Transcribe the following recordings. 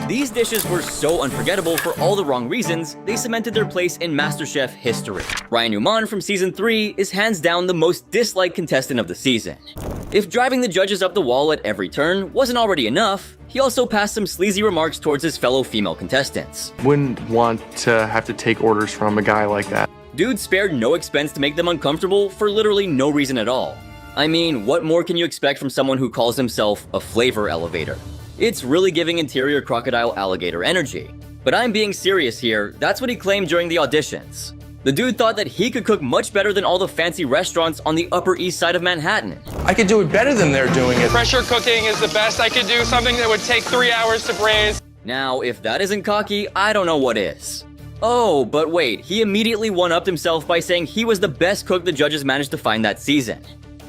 These dishes were so unforgettable for all the wrong reasons, they cemented their place in MasterChef history. Ryan Newman from Season 3 is hands down the most disliked contestant of the season. If driving the judges up the wall at every turn wasn't already enough, he also passed some sleazy remarks towards his fellow female contestants. Wouldn't want to have to take orders from a guy like that. Dude spared no expense to make them uncomfortable for literally no reason at all. I mean, what more can you expect from someone who calls himself a flavor elevator? It's really giving interior crocodile alligator energy. But I'm being serious here, that's what he claimed during the auditions. The dude thought that he could cook much better than all the fancy restaurants on the Upper East Side of Manhattan. I could do it better than they're doing it. Pressure cooking is the best. I could do something that would take 3 hours to braise. Now, if that isn't cocky, I don't know what is. Oh, but wait, he immediately one-upped himself by saying he was the best cook the judges managed to find that season.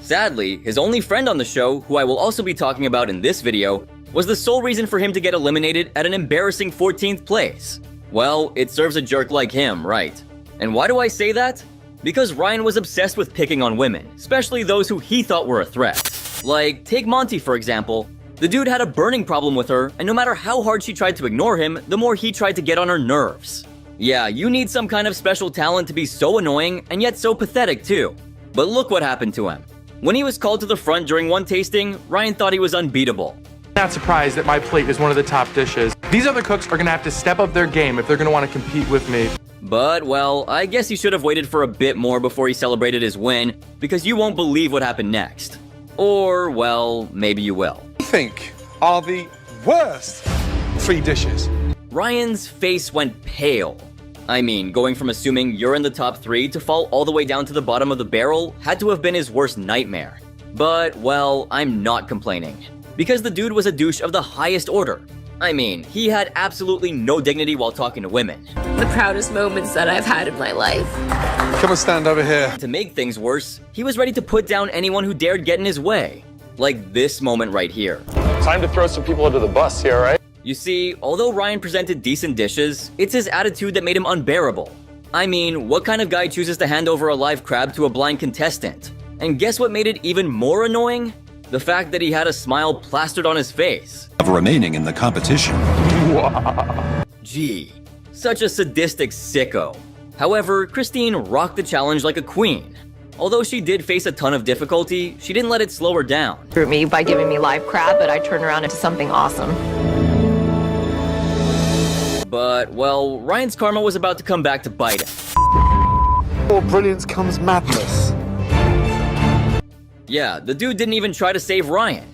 Sadly, his only friend on the show, who I will also be talking about in this video, was the sole reason for him to get eliminated at an embarrassing 14th place. Well, it serves a jerk like him, right? And why do I say that? Because Ryan was obsessed with picking on women, especially those who he thought were a threat. Like, take Monty for example. The dude had a burning problem with her, and no matter how hard she tried to ignore him, the more he tried to get on her nerves. Yeah, you need some kind of special talent to be so annoying and yet so pathetic too. But look what happened to him. When he was called to the front during one tasting, Ryan thought he was unbeatable. Not surprised that my plate is one of the top dishes. These other cooks are gonna have to step up their game if they're gonna want to compete with me. But, well, I guess he should have waited for a bit more before he celebrated his win, because you won't believe what happened next. Or, well, maybe you will. I think are the worst 3 dishes. Ryan's face went pale. I mean, going from assuming you're in the top 3 to fall all the way down to the bottom of the barrel had to have been his worst nightmare. But, well, I'm not complaining. Because the dude was a douche of the highest order. I mean, he had absolutely no dignity while talking to women. The proudest moments that I've had in my life. Come and stand over here. To make things worse, he was ready to put down anyone who dared get in his way. Like this moment right here. Time to throw some people under the bus here, right? You see, although Ryan presented decent dishes, it's his attitude that made him unbearable. I mean, what kind of guy chooses to hand over a live crab to a blind contestant? And guess what made it even more annoying? The fact that he had a smile plastered on his face. Remaining in the competition. Gee, such a sadistic sicko. However, Christine rocked the challenge like a queen. Although she did face a ton of difficulty, she didn't let it slow her down. Through me by giving me live crab, but I turned around into something awesome. But, well, Ryan's karma was about to come back to bite him. Before brilliance comes madness. Yeah, the dude didn't even try to save Ryan.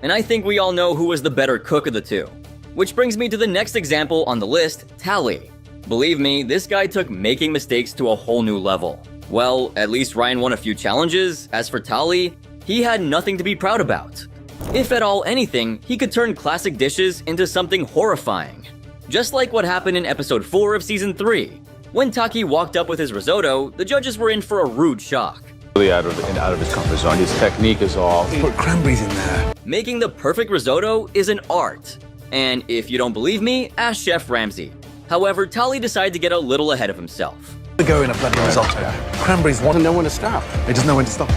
And I think we all know who was the better cook of the two. Which brings me to the next example on the list, Tally. Believe me, this guy took making mistakes to a whole new level. Well, at least Ryan won a few challenges. As for Tally, he had nothing to be proud about. If at all anything, he could turn classic dishes into something horrifying. Just like what happened in episode 4 of season 3. When Taki walked up with his risotto, the judges were in for a rude shock. Really out of his comfort zone. His technique is all. Put cranberries in there. Making the perfect risotto is an art. And if you don't believe me, ask Chef Ramsay. However, Tally decided to get a little ahead of himself. We go in a bloody risotto. Cranberries want to know when to stop. They just know when to stop.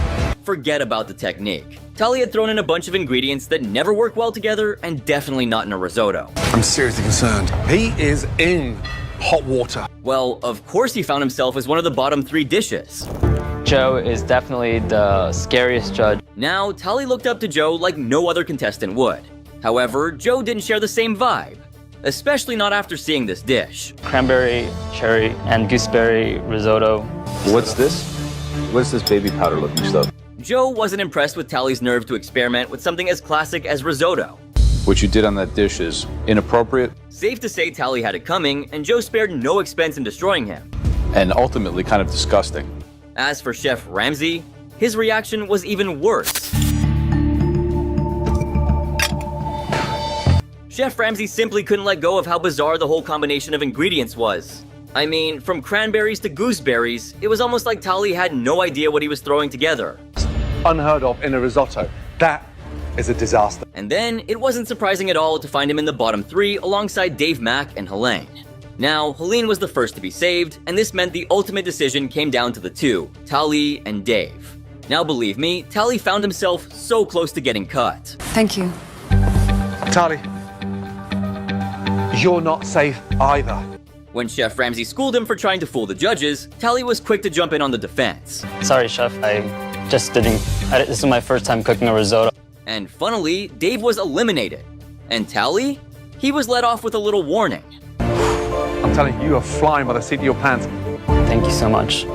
Forget about the technique. Tally had thrown in a bunch of ingredients that never work well together and definitely not in a risotto. I'm seriously concerned. He is in hot water. Well, of course he found himself as one of the bottom 3 dishes. Joe is definitely the scariest judge. Now, Tally looked up to Joe like no other contestant would. However, Joe didn't share the same vibe, especially not after seeing this dish. Cranberry, cherry, and gooseberry risotto. What's this? What's this baby powder looking stuff? Joe wasn't impressed with Tally's nerve to experiment with something as classic as risotto. What you did on that dish is inappropriate Safe to say Tally had it coming, and Joe spared no expense in destroying him. and ultimately kind of disgusting. As for Chef Ramsay, his reaction was even worse. Chef Ramsay simply couldn't let go of how bizarre the whole combination of ingredients was. I mean, from cranberries to gooseberries, it was almost like Tally had no idea what he was throwing together. Unheard of in a risotto. That is a disaster. And then, it wasn't surprising at all to find him in the bottom 3 alongside Dave Mack and Helene. Now, Helene was the first to be saved, and this meant the ultimate decision came down to the two, Tally and Dave. Now believe me, Tally found himself so close to getting cut. Thank you. Tali, You're not safe either. When Chef Ramsay schooled him for trying to fool the judges, Tally was quick to jump in on the defense. Sorry, chef. I just didn't. This is my first time cooking a risotto. And funnily, Dave was eliminated. And Tally? He was let off with a little warning. I'm telling you, you are flying by the seat of your pants. Thank you so much.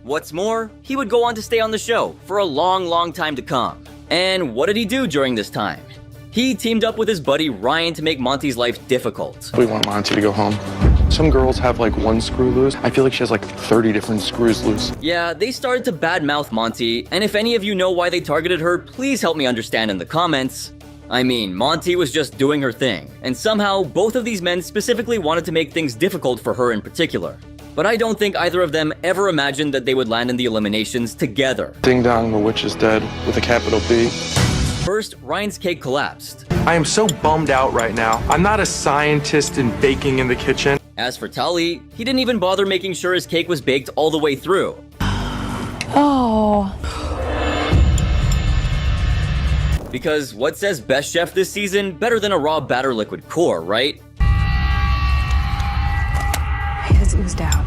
What's more, he would go on to stay on the show for a long, long time to come. And what did he do during this time? He teamed up with his buddy Ryan to make Monty's life difficult. We want Monty to go home. Some girls have like one screw loose. I feel like she has like 30 different screws loose. Yeah, they started to badmouth Monty, and if any of you know why they targeted her, please help me understand in the comments. I mean, Monty was just doing her thing, and somehow both of these men specifically wanted to make things difficult for her in particular. But I don't think either of them ever imagined that they would land in the eliminations together. Ding dong, the witch is dead with a capital B. First, Ryan's cake collapsed. I am so bummed out right now. I'm not a scientist in baking in the kitchen. As for Tally, he didn't even bother making sure his cake was baked all the way through. Oh. Because what says best chef this season better than a raw batter liquid core, right? It has oozed out.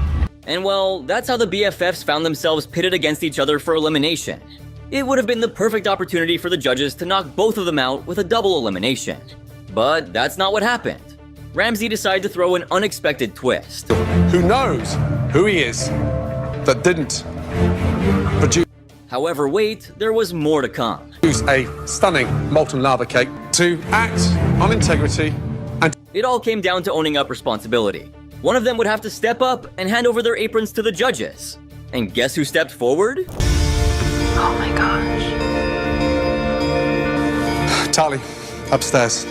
And well, that's how the BFFs found themselves pitted against each other for elimination. It would have been the perfect opportunity for the judges to knock both of them out with a double elimination. But that's not what happened. Ramsay decided to throw an unexpected twist. Who knows who he is that didn't produce However, wait, there was more to come. a stunning molten lava cake to act on integrity and It all came down to owning up responsibility. One of them would have to step up and hand over their aprons to the judges. And guess who stepped forward? Oh my gosh. Tally upstairs.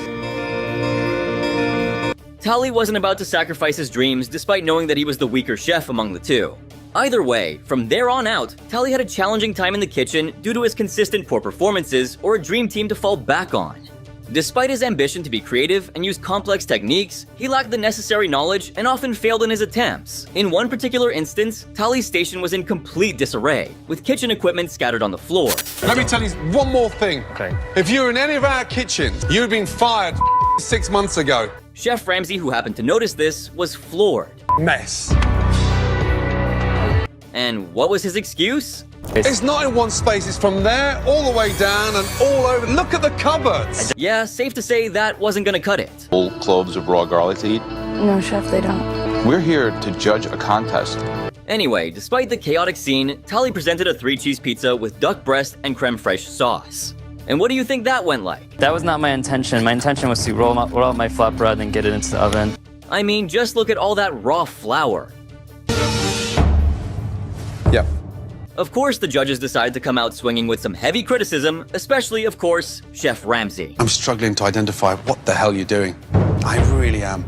Tally wasn't about to sacrifice his dreams despite knowing that he was the weaker chef among the two. Either way, from there on out, Tally had a challenging time in the kitchen due to his consistent poor performances or a dream team to fall back on. Despite his ambition to be creative and use complex techniques, he lacked the necessary knowledge and often failed in his attempts. In one particular instance, Tally's station was in complete disarray, with kitchen equipment scattered on the floor. Let me tell you one more thing. Okay. If you were in any of our kitchens, you'd been fired 6 months ago. Chef Ramsay, who happened to notice this, was floored. Mess. And what was his excuse? It's not in one space, it's from there, all the way down and all over. Look at the cupboards. Yeah, safe to say that wasn't gonna cut it. Whole cloves of raw garlic to eat. No, chef, they don't. We're here to judge a contest. Anyway, despite the chaotic scene, Tally presented a 3-cheese pizza with duck breast and creme fraiche sauce. And what do you think that went like? That was not my intention. My intention was to roll out my flatbread and get it into the oven. I mean, just look at all that raw flour. Yep. Of course, the judges decided to come out swinging with some heavy criticism, especially, of course, Chef Ramsay. I'm struggling to identify what the hell you're doing. I really am.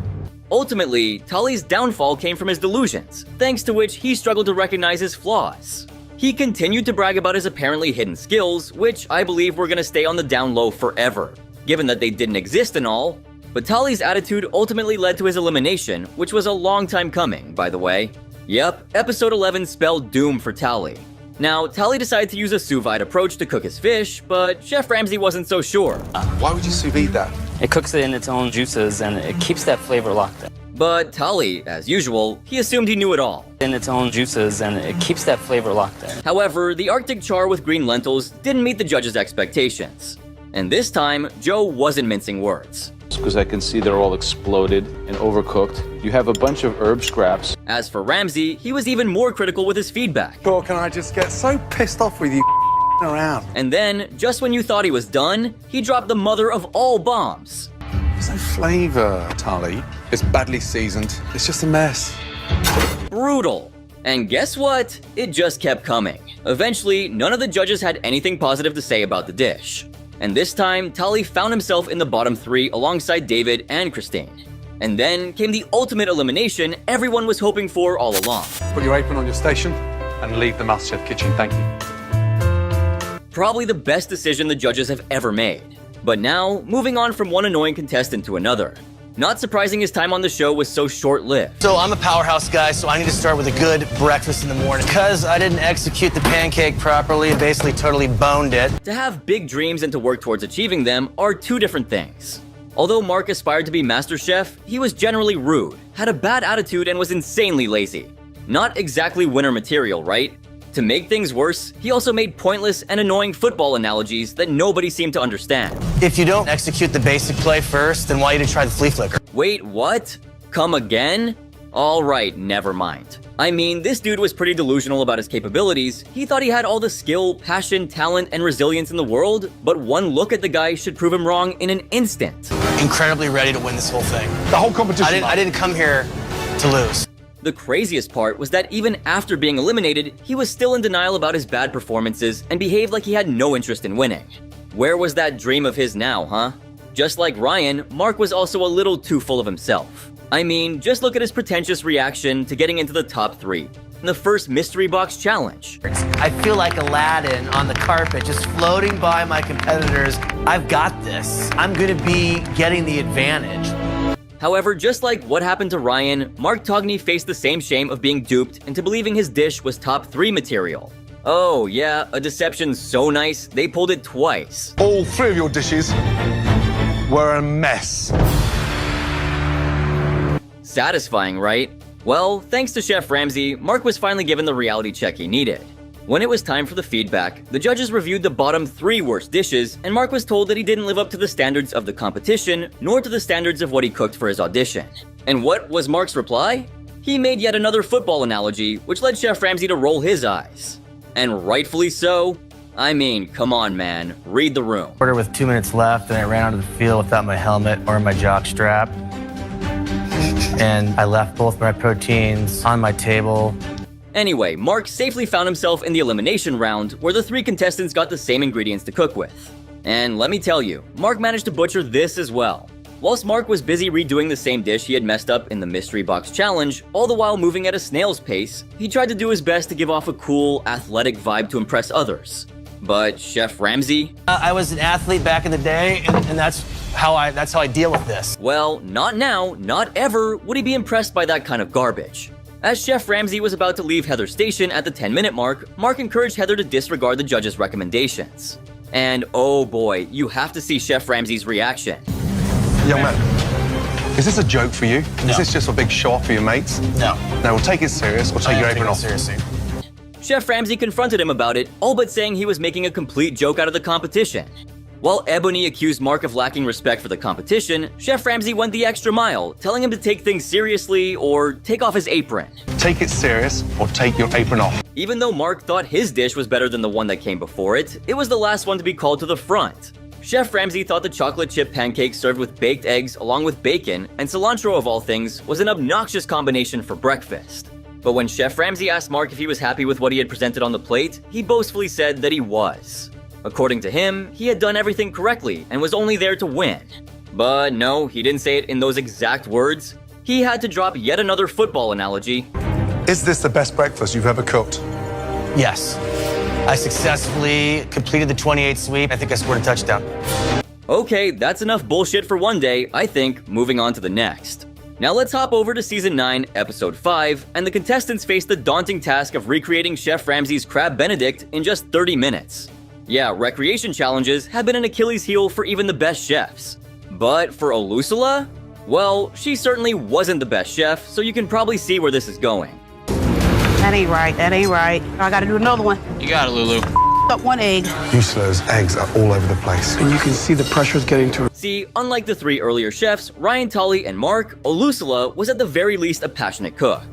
Ultimately, Tally's downfall came from his delusions, thanks to which he struggled to recognize his flaws. He continued to brag about his apparently hidden skills, which I believe were gonna stay on the down low forever, given that they didn't exist and all. But Tally's attitude ultimately led to his elimination, which was a long time coming, by the way. Yep, episode 11 spelled doom for Tally. Now, Tally decided to use a sous vide approach to cook his fish, but Chef Ramsay wasn't so sure. Why would you sous vide that? It cooks it in its own juices and it keeps that flavor locked in. But Tally, as usual, he assumed he knew it all. In its own juices and it keeps that flavor locked in. However, the Arctic char with green lentils didn't meet the judges' expectations. And this time, Joe wasn't mincing words. Because I can see they're all exploded and overcooked. You have a bunch of herb scraps. As for Ramsay, he was even more critical with his feedback. Or can I just get so pissed off with you around? And then, just when you thought he was done, he dropped the mother of all bombs. There's no flavour, Tally. It's badly seasoned. It's just a mess. Brutal. And guess what? It just kept coming. Eventually, none of the judges had anything positive to say about the dish. And this time, Tally found himself in the bottom 3 alongside David and Christine. And then came the ultimate elimination everyone was hoping for all along. Put your apron on your station and leave the MasterChef kitchen. Thank you. Probably the best decision the judges have ever made. But now, moving on from one annoying contestant to another. Not surprising his time on the show was so short-lived. So I'm a powerhouse guy, so I need to start with a good breakfast in the morning. Because I didn't execute the pancake properly and basically totally boned it. To have big dreams and to work towards achieving them are two different things. Although Mark aspired to be MasterChef, he was generally rude, had a bad attitude, and was insanely lazy. Not exactly winner material, right? To make things worse, he also made pointless and annoying football analogies that nobody seemed to understand. If you don't execute the basic play first, then why you didn't try the flea flicker? Wait, what? Come again? Alright, never mind. I mean, this dude was pretty delusional about his capabilities. He thought he had all the skill, passion, talent, and resilience in the world, but one look at the guy should prove him wrong in an instant. Incredibly ready to win this whole thing. The whole competition. I didn't come here to lose. The craziest part was that even after being eliminated, he was still in denial about his bad performances and behaved like he had no interest in winning. Where was that dream of his now, huh? Just like Ryan, Mark was also a little too full of himself. I mean, just look at his pretentious reaction to getting into the top 3 in the first mystery box challenge. I feel like Aladdin on the carpet, just floating by my competitors. I've got this. I'm gonna be getting the advantage. However, just like what happened to Ryan, Mark Togney faced the same shame of being duped into believing his dish was top 3 material. Oh yeah, a deception so nice, they pulled it twice. All 3 of your dishes were a mess. Satisfying, right? Well, thanks to Chef Ramsay, Mark was finally given the reality check he needed. When it was time for the feedback, the judges reviewed the bottom 3 worst dishes, and Mark was told that he didn't live up to the standards of the competition, nor to the standards of what he cooked for his audition. And what was Mark's reply? He made yet another football analogy, which led Chef Ramsay to roll his eyes. And rightfully so. I mean, come on, man, read the room. Order with 2 minutes left, and I ran onto the field without my helmet or my jock strap. And I left both my proteins on my table. Anyway, Mark safely found himself in the elimination round, where the 3 contestants got the same ingredients to cook with. And let me tell you, Mark managed to butcher this as well. Whilst Mark was busy redoing the same dish he had messed up in the mystery box challenge, all the while moving at a snail's pace, he tried to do his best to give off a cool, athletic vibe to impress others. But Chef Ramsay? I was an athlete back in the day, and that's how I deal with this. Well, not now, not ever would he be impressed by that kind of garbage. As Chef Ramsay was about to leave Heather's station at the 10-minute mark, Mark encouraged Heather to disregard the judges' recommendations. And oh boy, you have to see Chef Ramsay's reaction. Young man, is this a joke for you? No. Is this just a big show-off for your mates? No. No, we'll take it serious or take your apron off. Seriously. Chef Ramsay confronted him about it, all but saying he was making a complete joke out of the competition. While Ebony accused Mark of lacking respect for the competition, Chef Ramsay went the extra mile, telling him to take things seriously or take off his apron. Take it serious or take your apron off. Even though Mark thought his dish was better than the one that came before it, it was the last one to be called to the front. Chef Ramsay thought the chocolate chip pancake served with baked eggs along with bacon and cilantro of all things was an obnoxious combination for breakfast. But when Chef Ramsay asked Mark if he was happy with what he had presented on the plate, he boastfully said that he was. According to him, he had done everything correctly and was only there to win. But no, he didn't say it in those exact words. He had to drop yet another football analogy. Is this the best breakfast you've ever cooked? Yes. I successfully completed the 28 sweep. I think I scored a touchdown. Okay, that's enough bullshit for one day, I think. Moving on to the next. Now let's hop over to Season 9, Episode 5, and the contestants face the daunting task of recreating Chef Ramsay's Crab Benedict in just 30 minutes. Yeah, recreation challenges have been an Achilles heel for even the best chefs. But for Olusula? Well, she certainly wasn't the best chef, so you can probably see where this is going. That ain't right, that ain't right. I gotta do another one. You got it, Lulu. Up 1 egg. Useless eggs are all over the place. And you can see the pressure's getting to her. See, unlike the 3 earlier chefs, Ryan, Tully, and Mark, Olusula was at the very least a passionate cook.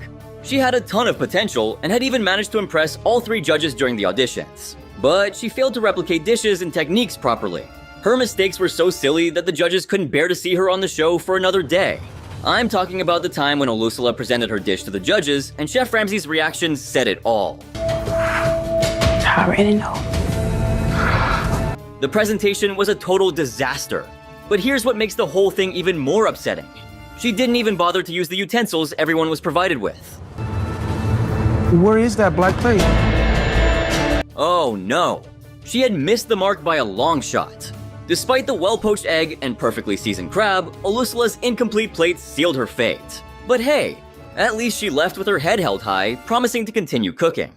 She had a ton of potential and had even managed to impress all 3 judges during the auditions. But she failed to replicate dishes and techniques properly. Her mistakes were so silly that the judges couldn't bear to see her on the show for another day. I'm talking about the time when Olusula presented her dish to the judges, and Chef Ramsay's reaction said it all. I already know. The presentation was a total disaster. But here's what makes the whole thing even more upsetting. She didn't even bother to use the utensils everyone was provided with. Where is that black plate? Oh no. She had missed the mark by a long shot. Despite the well-poached egg and perfectly seasoned crab, Olusula's incomplete plate sealed her fate. But hey, at least she left with her head held high, promising to continue cooking.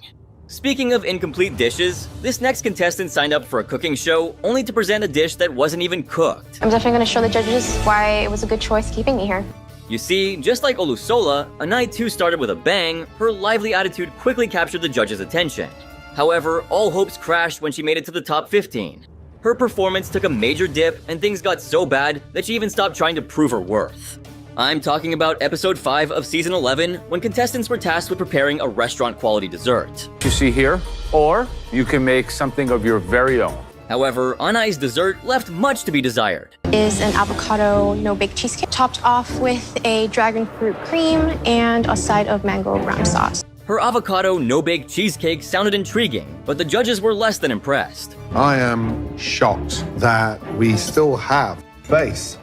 Speaking of incomplete dishes, this next contestant signed up for a cooking show only to present a dish that wasn't even cooked. I'm definitely going to show the judges why it was a good choice keeping me here. You see, just like Olusola, a night 2 started with a bang, her lively attitude quickly captured the judges' attention. However, all hopes crashed when she made it to the top 15. Her performance took a major dip, and things got so bad that she even stopped trying to prove her worth. I'm talking about episode 5 of season 11, when contestants were tasked with preparing a restaurant-quality dessert. You see here, or you can make something of your very own. However, Anai's dessert left much to be desired. Is an avocado no-bake cheesecake topped off with a dragon fruit cream and a side of mango ram sauce. Her avocado no-bake cheesecake sounded intriguing, but the judges were less than impressed. I am shocked that we still have base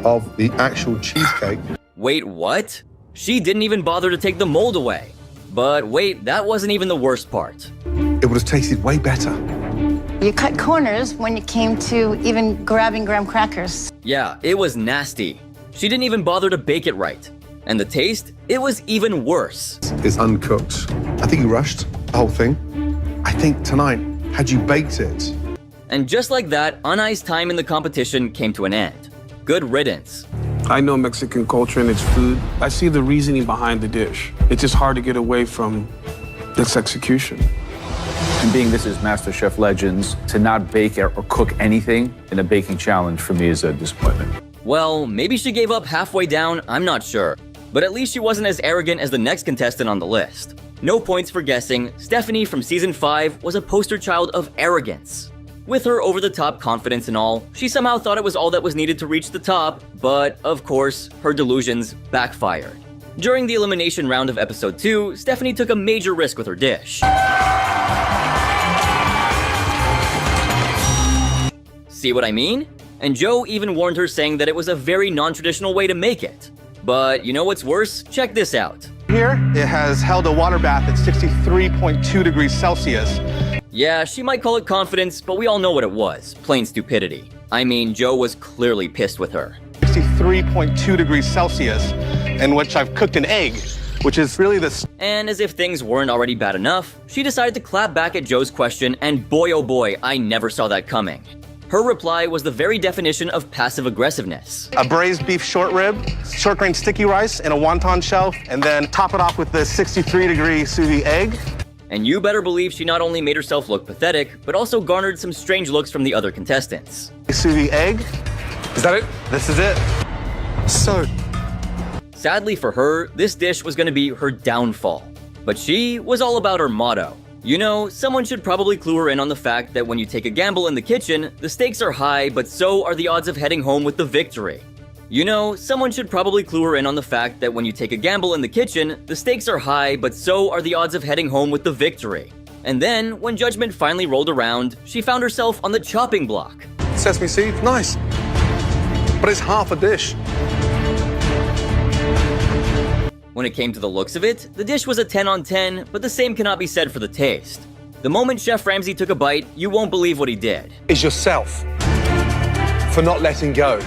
of the actual cheesecake. Wait, what? She didn't even bother to take the mold away. But wait, that wasn't even the worst part. It would have tasted way better. You cut corners when it came to even grabbing graham crackers. Yeah, it was nasty. She didn't even bother to bake it right. And the taste? It was even worse. It's uncooked. I think you rushed the whole thing. I think tonight, had you baked it. And just like that, Anai's time in the competition came to an end. Good riddance. I know Mexican culture and its food. I see the reasoning behind the dish. It's just hard to get away from its execution. And being this is MasterChef Legends, to not bake or cook anything in a baking challenge for me is a disappointment. Well, maybe she gave up halfway down, I'm not sure. But at least she wasn't as arrogant as the next contestant on the list. No points for guessing, Stephanie from season 5 was a poster child of arrogance. With her over-the-top confidence and all, she somehow thought it was all that was needed to reach the top, but, of course, her delusions backfired. During the elimination round of episode 2, Stephanie took a major risk with her dish. See what I mean? And Joe even warned her, saying that it was a very non-traditional way to make it. But you know what's worse? Check this out. Here, it has held a water bath at 63.2 degrees Celsius. Yeah, she might call it confidence, but we all know what it was. Plain stupidity. I mean, Joe was clearly pissed with her. 63.2 degrees Celsius, in which I've cooked an egg, which is really the... And as if things weren't already bad enough, she decided to clap back at Joe's question, and boy oh boy, I never saw that coming. Her reply was the very definition of passive aggressiveness. A braised beef short rib, short grain sticky rice, and a wonton shell, and then top it off with the 63-degree sous vide egg. And you better believe she not only made herself look pathetic, but also garnered some strange looks from the other contestants. Sous vide egg. Is that it? This is it. So. Sadly for her, this dish was going to be her downfall. But she was all about her motto. You know, someone should probably clue her in on the fact that when you take a gamble in the kitchen, the stakes are high, but so are the odds of heading home with the victory. You know, someone should probably clue her in on the fact that when you take a gamble in the kitchen, the stakes are high, but so are the odds of heading home with the victory. And then, when judgment finally rolled around, she found herself on the chopping block. Sesame seed, nice. But it's half a dish. When it came to the looks of it, the dish was a 10 on 10, but the same cannot be said for the taste. The moment Chef Ramsay took a bite, you won't believe what he did. Is yourself for not letting go.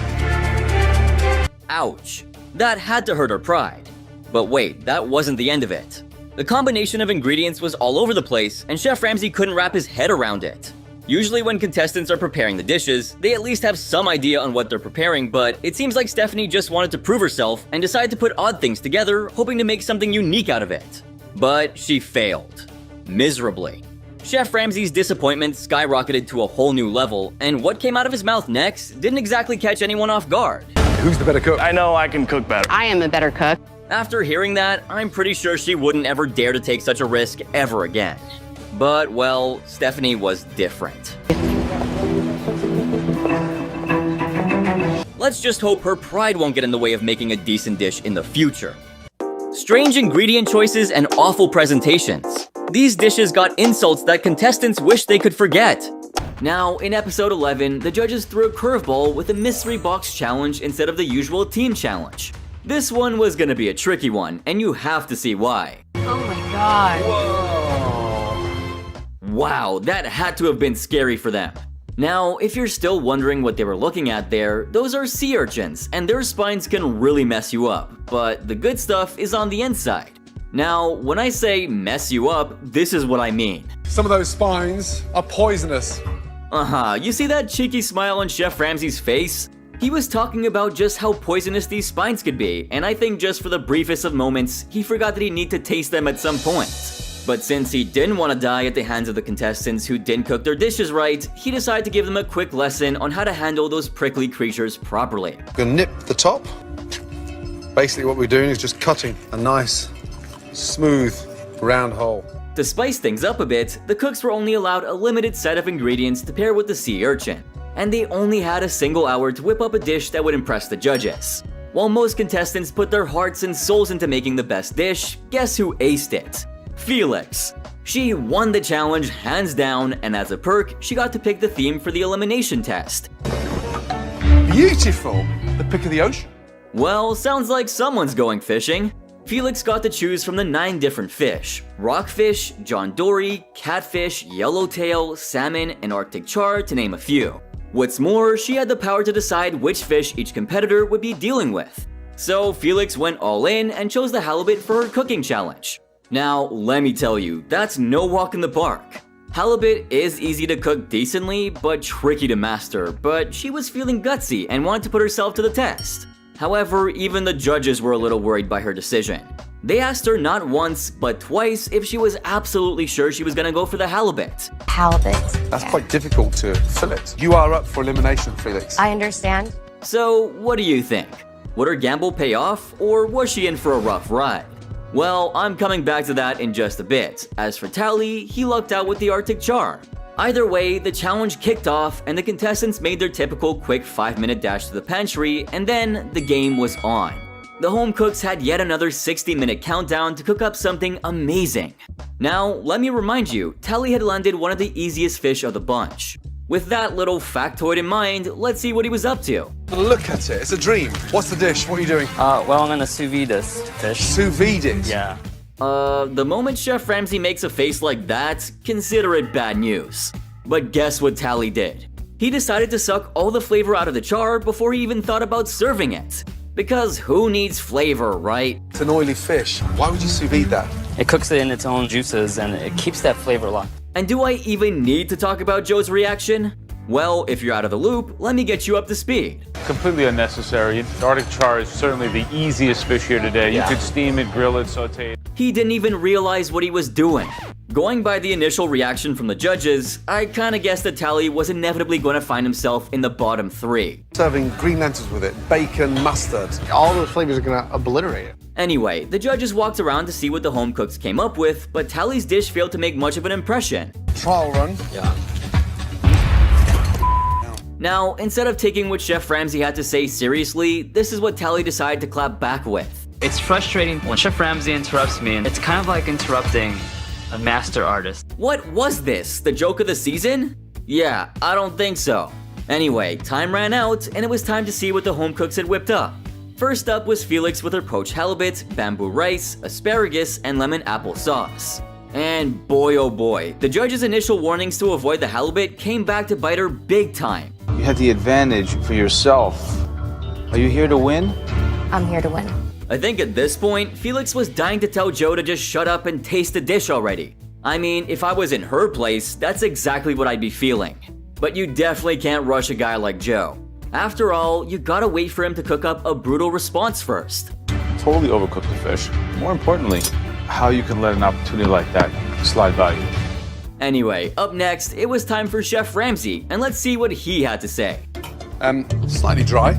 Ouch. That had to hurt her pride. But wait, that wasn't the end of it. The combination of ingredients was all over the place, and Chef Ramsay couldn't wrap his head around it. Usually when contestants are preparing the dishes, they at least have some idea on what they're preparing, but it seems like Stephanie just wanted to prove herself and decided to put odd things together, hoping to make something unique out of it. But she failed. Miserably. Chef Ramsay's disappointment skyrocketed to a whole new level, and what came out of his mouth next didn't exactly catch anyone off guard. Who's the better cook? I know I can cook better. I am a better cook. After hearing that, I'm pretty sure she wouldn't ever dare to take such a risk ever again. But, well, Stephanie was different. Let's just hope her pride won't get in the way of making a decent dish in the future. Strange ingredient choices and awful presentations. These dishes got insults that contestants wish they could forget. Now, in episode 11, the judges threw a curveball with a mystery box challenge instead of the usual team challenge. This one was gonna be a tricky one, and you have to see why. Oh my god. Whoa. Wow, that had to have been scary for them. Now, if you're still wondering what they were looking at there, those are sea urchins, and their spines can really mess you up, but the good stuff is on the inside. Now, when I say mess you up, this is what I mean. Some of those spines are poisonous. You see that cheeky smile on Chef Ramsay's face? He was talking about just how poisonous these spines could be, and I think just for the briefest of moments, he forgot that he'd need to taste them at some point. But since he didn't want to die at the hands of the contestants who didn't cook their dishes right, he decided to give them a quick lesson on how to handle those prickly creatures properly. We're going to nip the top. Basically what we're doing is just cutting a nice, smooth, round hole. To spice things up a bit, the cooks were only allowed a limited set of ingredients to pair with the sea urchin, and they only had a single hour to whip up a dish that would impress the judges. While most contestants put their hearts and souls into making the best dish, guess who aced it? Felix. She won the challenge hands down, and as a perk, she got to pick the theme for the elimination test. Beautiful! The pick of the ocean. Well, sounds like someone's going fishing. Felix got to choose from the 9 different fish: rockfish, John Dory, catfish, yellowtail, salmon, and Arctic char, to name a few. What's more, she had the power to decide which fish each competitor would be dealing with. So Felix went all in and chose the halibut for her cooking challenge. Now, let me tell you, that's no walk in the park. Halibut is easy to cook decently, but tricky to master, but she was feeling gutsy and wanted to put herself to the test. However, even the judges were a little worried by her decision. They asked her not once, but twice if she was absolutely sure she was gonna go for the halibut. Halibut. That's quite difficult to fillet. You are up for elimination, Felix. I understand. So, what do you think? Would her gamble pay off, or was she in for a rough ride? Well, I'm coming back to that in just a bit. As for Tally, he lucked out with the Arctic char. Either way, the challenge kicked off and the contestants made their typical quick 5-minute dash to the pantry, and then the game was on. The home cooks had yet another 60-minute countdown to cook up something amazing. Now, let me remind you, Tally had landed one of the easiest fish of the bunch. With that little factoid in mind, let's see what he was up to. Look at it, it's a dream. What's the dish? What are you doing? Well, I'm gonna sous vide this fish. Sous vide it? Yeah. The moment Chef Ramsay makes a face like that, consider it bad news. But guess what Tally did? He decided to suck all the flavor out of the char before he even thought about serving it. Because who needs flavor, right? It's an oily fish. Why would you sous vide that? It cooks it in its own juices and it keeps that flavor locked. And do I even need to talk about Joe's reaction? Well, if you're out of the loop, let me get you up to speed. Completely unnecessary. The Arctic char is certainly the easiest fish here today. Yeah. You could steam it, grill it, saute it. He didn't even realize what he was doing. Going by the initial reaction from the judges, I kinda guessed that Tally was inevitably going to find himself in the bottom 3. Serving green lentils with it, bacon, mustard. All those flavors are going to obliterate it. Anyway, the judges walked around to see what the home cooks came up with, but Tally's dish failed to make much of an impression. Trial run. Yeah. Now, instead of taking what Chef Ramsay had to say seriously, this is what Tally decided to clap back with. It's frustrating when Chef Ramsay interrupts me, and it's kind of like interrupting a master artist. What was this? The joke of the season? Yeah, I don't think so. Anyway, time ran out, and it was time to see what the home cooks had whipped up. First up was Felix with her poached halibut, bamboo rice, asparagus, and lemon apple sauce. And boy oh boy, the judge's initial warnings to avoid the halibut came back to bite her big time. You had the advantage for yourself. Are you here to win? I'm here to win. I think at this point, Felix was dying to tell Joe to just shut up and taste the dish already. I mean, if I was in her place, that's exactly what I'd be feeling. But you definitely can't rush a guy like Joe. After all, you gotta wait for him to cook up a brutal response first. Totally overcooked the fish. More importantly, how you can let an opportunity like that slide by you. Anyway, up next, it was time for Chef Ramsay, and let's see what he had to say. Slightly dry.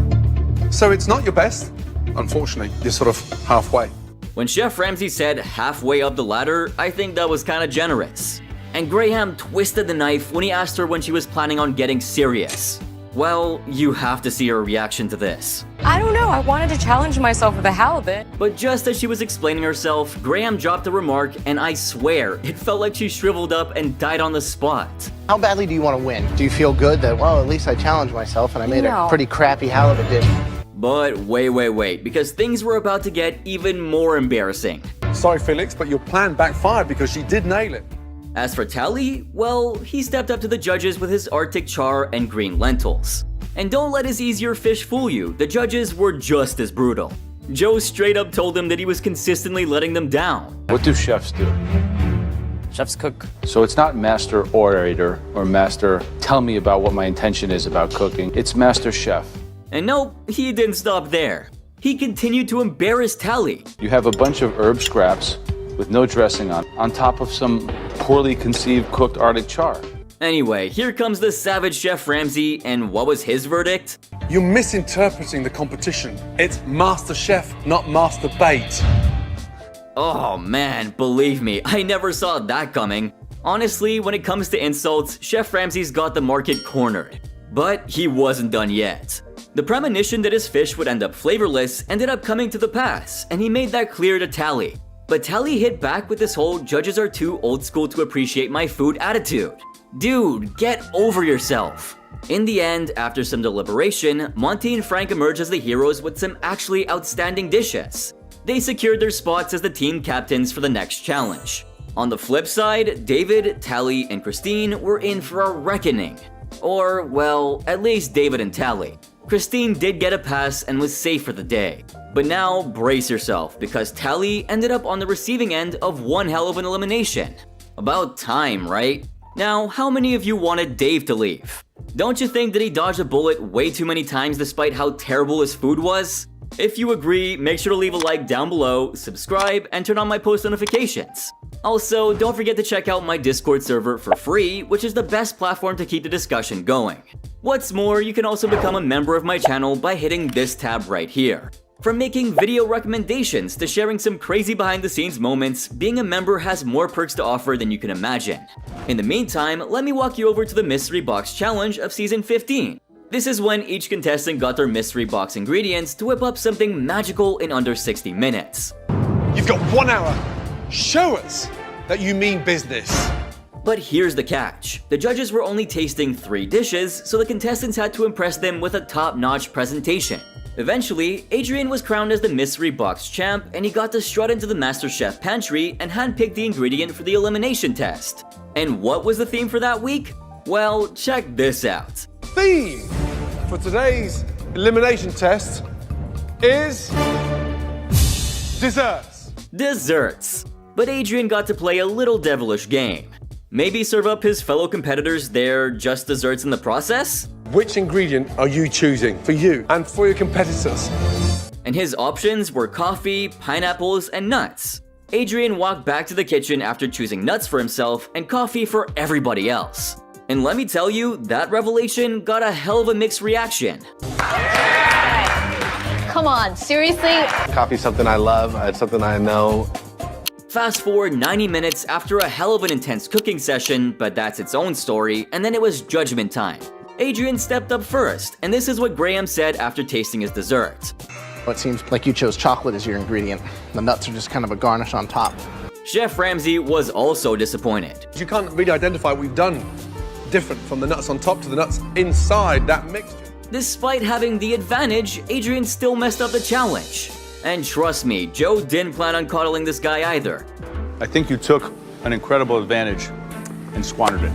So it's not your best. Unfortunately, you're sort of halfway. When Chef Ramsay said halfway up the ladder, I think that was kinda generous. And Graham twisted the knife when he asked her when she was planning on getting serious. Well, you have to see her reaction to this. I don't know, I wanted to challenge myself with a halibut. But just as she was explaining herself, Graham dropped a remark, and I swear, it felt like she shriveled up and died on the spot. How badly do you want to win? Do you feel good that, well, at least I challenged myself and I made a pretty crappy halibut dish? But wait, because things were about to get even more embarrassing. Sorry, Felix, but your plan backfired because she did nail it. As for Tally, well, he stepped up to the judges with his Arctic char and green lentils. And don't let his easier fish fool you, the judges were just as brutal. Joe straight up told him that he was consistently letting them down. What do chefs do? Chefs cook. So it's not master orator or master tell me about what my intention is about cooking. It's master chef. And no, he didn't stop there. He continued to embarrass Tally. You have a bunch of herb scraps with no dressing on top of some poorly conceived cooked Arctic char. Anyway, here comes the savage Chef Ramsay, and what was his verdict? You're misinterpreting the competition. It's MasterChef, not Master Bait. Oh man, believe me, I never saw that coming. Honestly, when it comes to insults, Chef Ramsay's got the market cornered. But he wasn't done yet. The premonition that his fish would end up flavorless ended up coming to the pass, and he made that clear to Tally. But Tally hit back with this whole judges are too old school to appreciate my food attitude. Dude, get over yourself. In the end, after some deliberation, Monty and Frank emerged as the heroes with some actually outstanding dishes. They secured their spots as the team captains for the next challenge. On the flip side, David, Tally, and Christine were in for a reckoning. Or, well, at least David and Tally. Christine did get a pass and was safe for the day. But now, brace yourself, because Tally ended up on the receiving end of one hell of an elimination. About time, right? Now, how many of you wanted Dave to leave? Don't you think that he dodged a bullet way too many times despite how terrible his food was? If you agree, make sure to leave a like down below, subscribe, and turn on my post notifications. Also, don't forget to check out my Discord server for free, which is the best platform to keep the discussion going. What's more, you can also become a member of my channel by hitting this tab right here. From making video recommendations to sharing some crazy behind the scenes moments, being a member has more perks to offer than you can imagine. In the meantime, let me walk you over to the Mystery Box Challenge of Season 15. This is when each contestant got their mystery box ingredients to whip up something magical in under 60 minutes. You've got 1 hour. Show us that you mean business. But here's the catch. The judges were only tasting 3 dishes, so the contestants had to impress them with a top-notch presentation. Eventually, Adrian was crowned as the Mystery Box Champ, and he got to strut into the MasterChef pantry and handpick the ingredient for the elimination test. And what was the theme for that week? Well, check this out. Theme for today's elimination test is desserts. Desserts. But Adrian got to play a little devilish game. Maybe serve up his fellow competitors their just desserts in the process? Which ingredient are you choosing for you and for your competitors? And his options were coffee, pineapples, and nuts. Adrian walked back to the kitchen after choosing nuts for himself and coffee for everybody else. And let me tell you, that revelation got a hell of a mixed reaction. Come on, seriously? Coffee's something I love. It's something I know. Fast forward 90 minutes after a hell of an intense cooking session, but that's its own story, and then it was judgment time. Adrian stepped up first, and this is what Graham said after tasting his dessert. Well, it seems like you chose chocolate as your ingredient. The nuts are just kind of a garnish on top. Chef Ramsay was also disappointed. You can't really identify what we've done different from the nuts on top to the nuts inside that mixture. Despite having the advantage, Adrian still messed up the challenge. And trust me, Joe didn't plan on coddling this guy either. I think you took an incredible advantage and squandered it.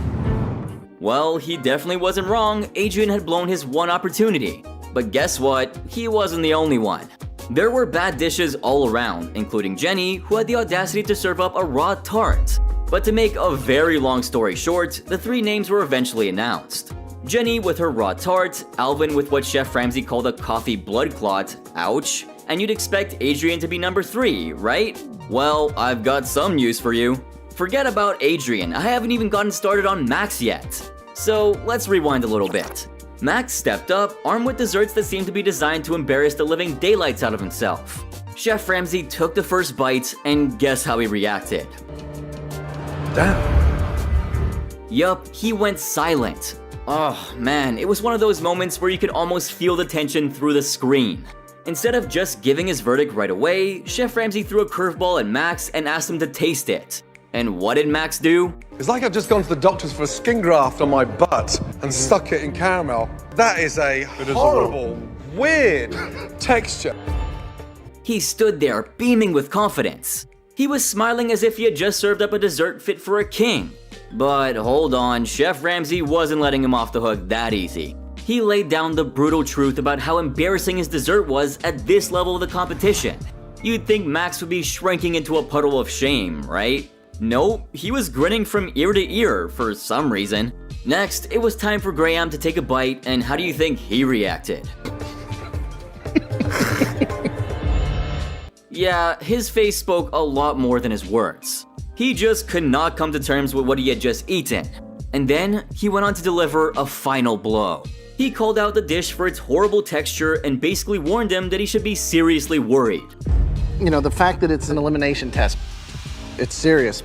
Well, he definitely wasn't wrong. Adrian had blown his one opportunity. But guess what? He wasn't the only one. There were bad dishes all around, including Jenny, who had the audacity to serve up a raw tart. But to make a very long story short, the 3 names were eventually announced. Jenny with her raw tart, Alvin with what Chef Ramsay called a coffee blood clot, ouch, and you'd expect Adrian to be number 3, right? Well, I've got some news for you. Forget about Adrian, I haven't even gotten started on Max yet. So let's rewind a little bit. Max stepped up, armed with desserts that seemed to be designed to embarrass the living daylights out of himself. Chef Ramsay took the first bite, and guess how he reacted? Damn. Yup, he went silent. Oh man, it was one of those moments where you could almost feel the tension through the screen. Instead of just giving his verdict right away, Chef Ramsay threw a curveball at Max and asked him to taste it. And what did Max do? It's like I've just gone to the doctors for a skin graft on my butt and stuck it in caramel. That is a horrible, weird texture. He stood there, beaming with confidence. He was smiling as if he had just served up a dessert fit for a king. But hold on, Chef Ramsay wasn't letting him off the hook that easy. He laid down the brutal truth about how embarrassing his dessert was at this level of the competition. You'd think Max would be shrinking into a puddle of shame, right? Nope, he was grinning from ear to ear for some reason. Next, it was time for Graham to take a bite, and how do you think he reacted? Yeah, his face spoke a lot more than his words. He just could not come to terms with what he had just eaten. And then, he went on to deliver a final blow. He called out the dish for its horrible texture and basically warned him that he should be seriously worried. You know, the fact that it's an elimination test, it's serious.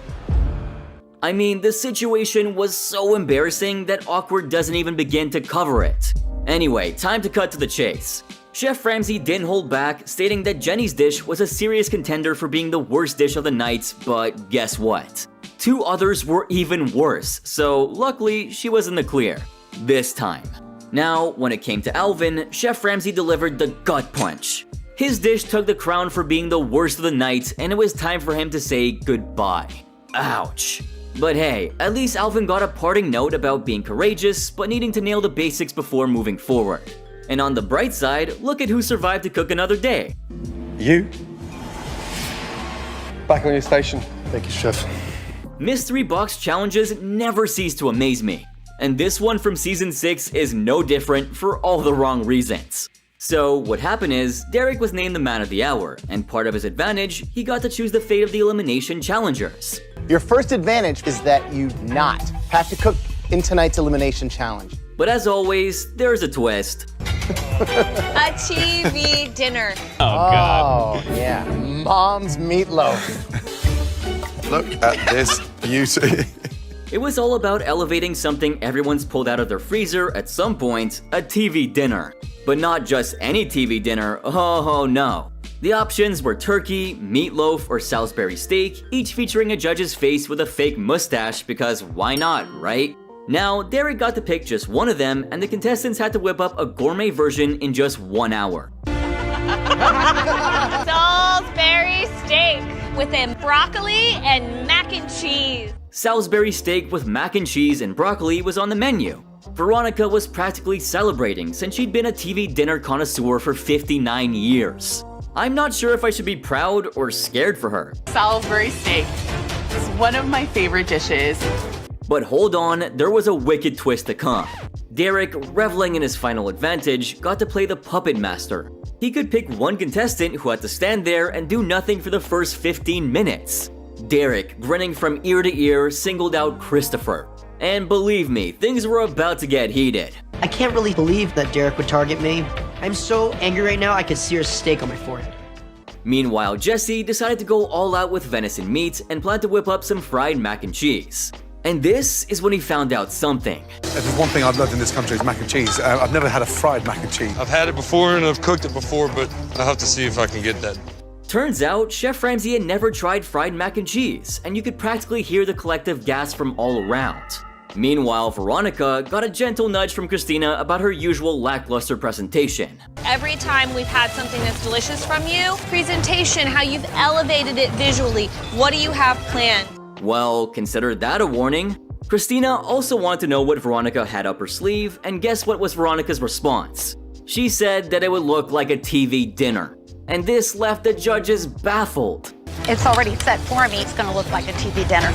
I mean, the situation was so embarrassing that Awkward doesn't even begin to cover it. Anyway, time to cut to the chase. Chef Ramsay didn't hold back, stating that Jenny's dish was a serious contender for being the worst dish of the night, but guess what? 2 others were even worse, so luckily she was in the clear. This time. Now, when it came to Alvin, Chef Ramsay delivered the gut punch. His dish took the crown for being the worst of the night, and it was time for him to say goodbye. Ouch. But hey, at least Alvin got a parting note about being courageous, but needing to nail the basics before moving forward. And on the bright side, look at who survived to cook another day. You. Back on your station. Thank you, Chef. Mystery box challenges never cease to amaze me. And this one from season 6 is no different for all the wrong reasons. So what happened is, Derek was named the man of the hour, and part of his advantage, he got to choose the fate of the elimination challengers. Your first advantage is that you not have to cook in tonight's elimination challenge. But as always, there's a twist. A TV dinner. Oh, yeah. Mom's meatloaf. Look at this beauty. It was all about elevating something everyone's pulled out of their freezer at some point, a TV dinner. But not just any TV dinner, oh no. The options were turkey, meatloaf, or Salisbury steak, each featuring a judge's face with a fake mustache because why not, right? Now, Derek got to pick just one of them, and the contestants had to whip up a gourmet version in just 1 hour. Salisbury steak with a broccoli and mac and cheese. Salisbury steak with mac and cheese and broccoli was on the menu. Veronica was practically celebrating since she'd been a TV dinner connoisseur for 59 years. I'm not sure if I should be proud or scared for her. Salisbury steak is one of my favorite dishes. But hold on, there was a wicked twist to come. Derek, reveling in his final advantage, got to play the puppet master. He could pick one contestant who had to stand there and do nothing for the first 15 minutes. Derek, grinning from ear to ear, singled out Christopher. And believe me, things were about to get heated. I can't really believe that Derek would target me. I'm so angry right now I could sear a steak on my forehead. Meanwhile, Jesse decided to go all out with venison meat and planned to whip up some fried mac and cheese. And this is when he found out something. If there's one thing I've loved in this country is mac and cheese. I've never had a fried mac and cheese. I've had it before and I've cooked it before, but I'll have to see if I can get that. Turns out, Chef Ramsay had never tried fried mac and cheese, and you could practically hear the collective gasp from all around. Meanwhile, Veronica got a gentle nudge from Christina about her usual lackluster presentation. Every time we've had something that's delicious from you, presentation, how you've elevated it visually, what do you have planned? Well, consider that a warning. Christina also wanted to know what Veronica had up her sleeve, and guess what was Veronica's response? She said that it would look like a TV dinner. And this left the judges baffled. It's already set for me. It's going to look like a TV dinner.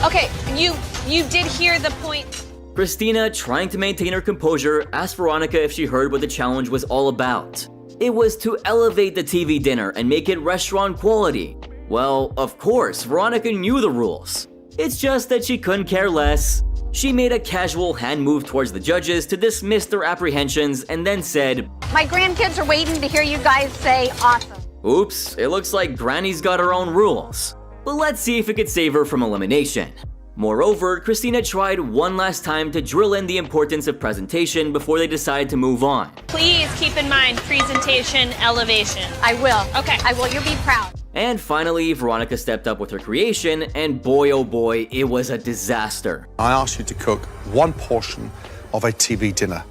Okay, you did hear the point. Christina, trying to maintain her composure, asked Veronica if she heard what the challenge was all about. It was to elevate the TV dinner and make it restaurant quality. Well, of course, Veronica knew the rules. It's just that she couldn't care less. She made a casual hand move towards the judges to dismiss their apprehensions and then said, My grandkids are waiting to hear you guys say awesome. Oops, it looks like Granny's got her own rules. But let's see if it could save her from elimination. Moreover, Christina tried one last time to drill in the importance of presentation before they decided to move on. Please keep in mind presentation, elevation. I will. Okay. I will. You'll be proud. And finally, Veronica stepped up with her creation, and boy oh boy, it was a disaster. I asked you to cook one portion of a TV dinner.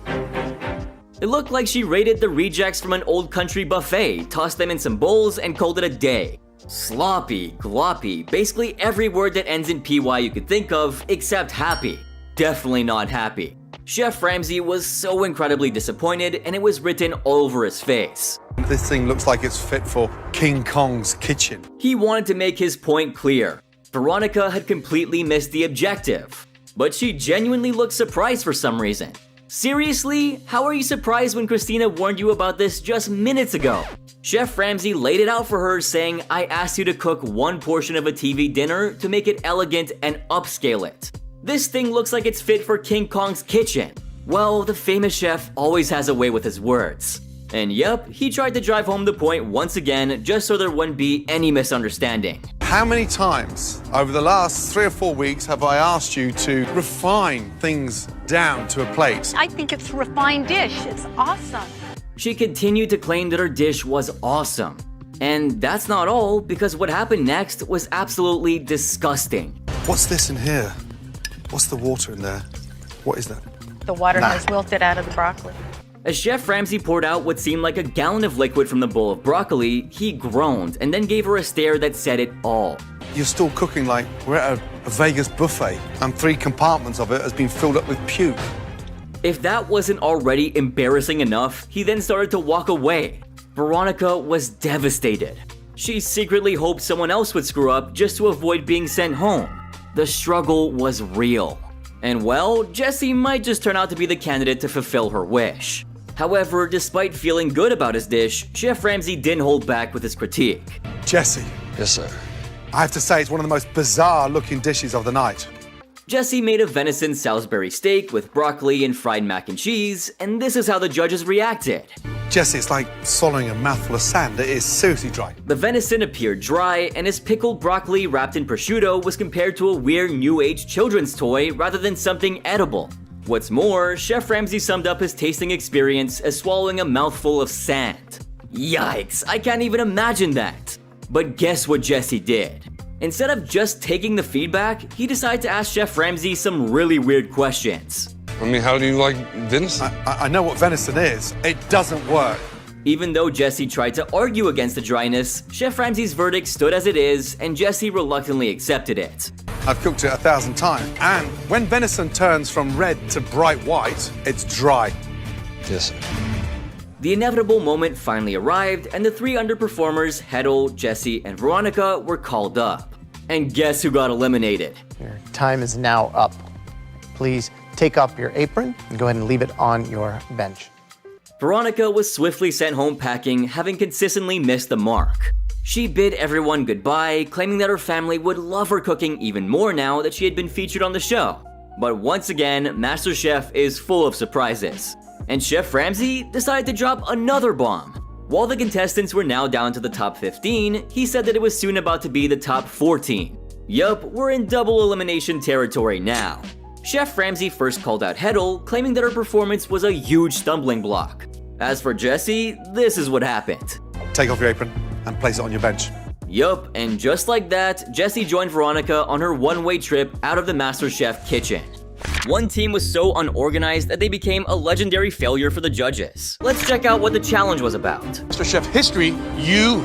It looked like she raided the rejects from an old country buffet, tossed them in some bowls, and called it a day. Sloppy, gloppy, basically every word that ends in PY you could think of, except happy. Definitely not happy. Chef Ramsay was so incredibly disappointed, and it was written all over his face. This thing looks like it's fit for King Kong's kitchen. He wanted to make his point clear. Veronica had completely missed the objective, but she genuinely looked surprised for some reason. Seriously? How are you surprised when Christina warned you about this just minutes ago? Chef Ramsay laid it out for her, saying, I asked you to cook one portion of a TV dinner to make it elegant and upscale it. This thing looks like it's fit for King Kong's kitchen. Well, the famous chef always has a way with his words. And yep, he tried to drive home the point once again just so there wouldn't be any misunderstanding. How many times over the last 3 or 4 weeks have I asked you to refine things down to a plate? I think it's a refined dish. It's awesome. She continued to claim that her dish was awesome. And that's not all, because what happened next was absolutely disgusting. What's this in here? What's the water in there? What is that? The water has wilted out of the broccoli. As Chef Ramsay poured out what seemed like a gallon of liquid from the bowl of broccoli, he groaned and then gave her a stare that said it all. You're still cooking like we're at a Vegas buffet, and 3 compartments of it has been filled up with puke. If that wasn't already embarrassing enough, he then started to walk away. Veronica was devastated. She secretly hoped someone else would screw up just to avoid being sent home. The struggle was real. And well, Jesse might just turn out to be the candidate to fulfill her wish. However, despite feeling good about his dish, Chef Ramsay didn't hold back with his critique. Jesse. Yes, sir. I have to say it's one of the most bizarre looking dishes of the night. Jesse made a venison Salisbury steak with broccoli and fried mac and cheese, and this is how the judges reacted. Jesse, it's like swallowing a mouthful of sand. It is seriously dry. The venison appeared dry, and his pickled broccoli wrapped in prosciutto was compared to a weird new age children's toy rather than something edible. What's more, Chef Ramsay summed up his tasting experience as swallowing a mouthful of sand. Yikes, I can't even imagine that. But guess what Jesse did? Instead of just taking the feedback, he decided to ask Chef Ramsay some really weird questions. I mean, how do you like venison? I know what venison is. It doesn't work. Even though Jesse tried to argue against the dryness, Chef Ramsay's verdict stood as it is, and Jesse reluctantly accepted it. I've cooked it 1,000 times, and when venison turns from red to bright white, it's dry. Yes, sir. The inevitable moment finally arrived, and the 3 underperformers, Hedel, Jesse, and Veronica, were called up. And guess who got eliminated? Your time is now up. Please take off your apron and go ahead and leave it on your bench. Veronica was swiftly sent home packing, having consistently missed the mark. She bid everyone goodbye, claiming that her family would love her cooking even more now that she had been featured on the show. But once again, MasterChef is full of surprises. And Chef Ramsay decided to drop another bomb. While the contestants were now down to the top 15, he said that it was soon about to be the top 14. Yup, we're in double elimination territory now. Chef Ramsay first called out Hedel, claiming that her performance was a huge stumbling block. As for Jesse, this is what happened. Take off your apron and place it on your bench. Yup, and just like that, Jesse joined Veronica on her one-way trip out of the MasterChef kitchen. One team was so unorganized that they became a legendary failure for the judges. Let's check out what the challenge was about. MasterChef history, you